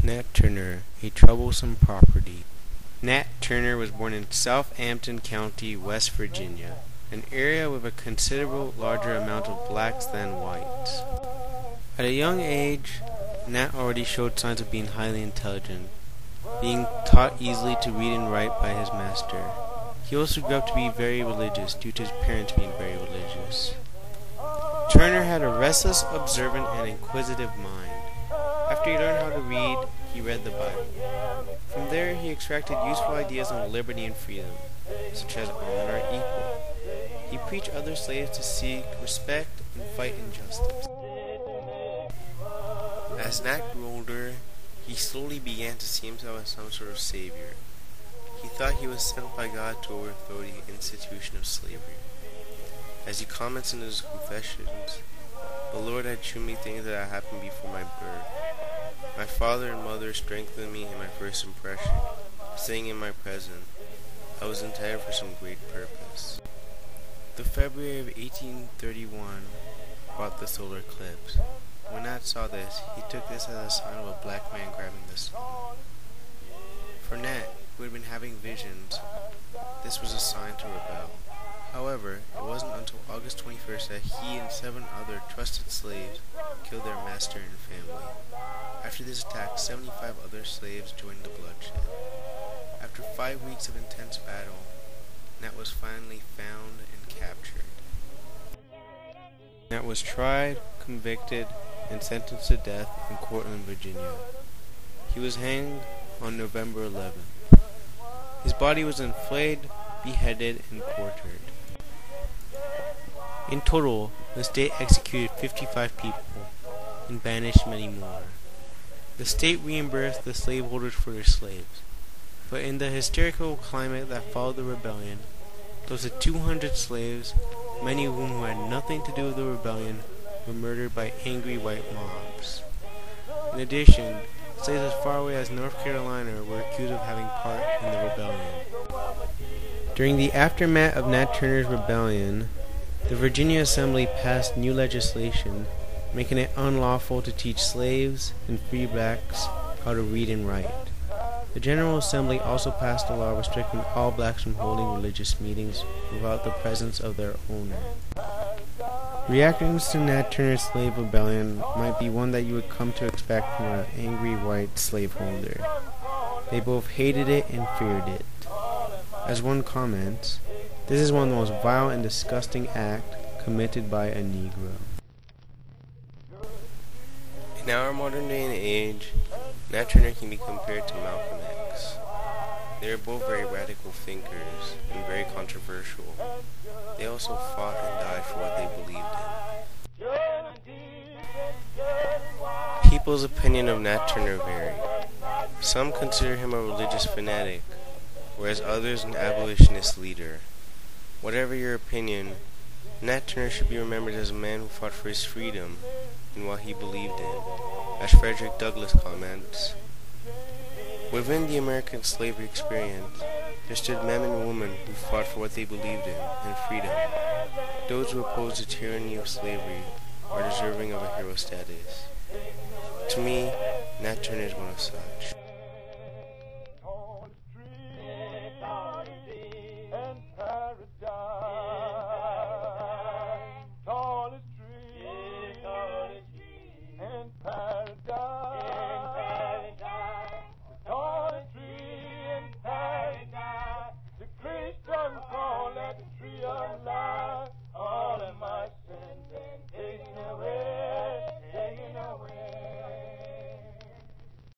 Nat Turner, a troublesome property. Nat Turner was born in Southampton County, West Virginia, an area with a considerable larger amount of blacks than whites. At a young age, Nat already showed signs of being highly intelligent, being taught easily to read and write by his master. He also grew up to be very religious due to his parents being very religious. Turner had a restless, observant, and inquisitive mind. After he learned how to read, he read the Bible. From there, he extracted useful ideas on liberty and freedom, such as all men are equal. He preached other slaves to seek respect and fight injustice. As Nat grew older, he slowly began to see himself as some sort of savior. He thought he was sent by God to overthrow the institution of slavery. As he comments in his confessions, the Lord had shown me things that had happened before my birth. My father and mother strengthened me in my first impression, saying in my present, I was intended for some great purpose. The February of 1831 brought the solar eclipse. When Nat saw this, he took this as a sign of a black man grabbing the sun. For Nat, who had been having visions, this was a sign to rebel. However, it wasn't until August 21st that he and 7 other trusted slaves killed their master and family. After this attack, 75 other slaves joined the bloodshed. After 5 weeks of intense battle, Nat was finally found and captured. Nat was tried, convicted, and sentenced to death in Cortland, Virginia. He was hanged on November 11th. His body was inflated, beheaded, and quartered. In total, the state executed 55 people and banished many more. The state reimbursed the slaveholders for their slaves, but in the hysterical climate that followed the rebellion, close to 200 slaves, many of whom had nothing to do with the rebellion, were murdered by angry white mobs. In addition, slaves as far away as North Carolina were accused of having part in the rebellion. During the aftermath of Nat Turner's rebellion, the Virginia Assembly passed new legislation making it unlawful to teach slaves and free blacks how to read and write. The General Assembly also passed a law restricting all blacks from holding religious meetings without the presence of their owner. Reactions to Nat Turner's slave rebellion might be one that you would come to expect from an angry white slaveholder. They both hated it and feared it. As one comments, this is one of the most vile and disgusting acts committed by a Negro. In our modern day and age, Nat Turner can be compared to Malcolm X. They are both very radical thinkers and very controversial. They also fought and died for what they believed in. People's opinion of Nat Turner vary. Some consider him a religious fanatic, whereas others an abolitionist leader. Whatever your opinion, Nat Turner should be remembered as a man who fought for his freedom and what he believed in. As Frederick Douglass comments, within the American slavery experience, there stood men and women who fought for what they believed in and freedom. Those who oppose the tyranny of slavery are deserving of a hero status. To me, Nat Turner is one of such. The Christian call that the tree of life.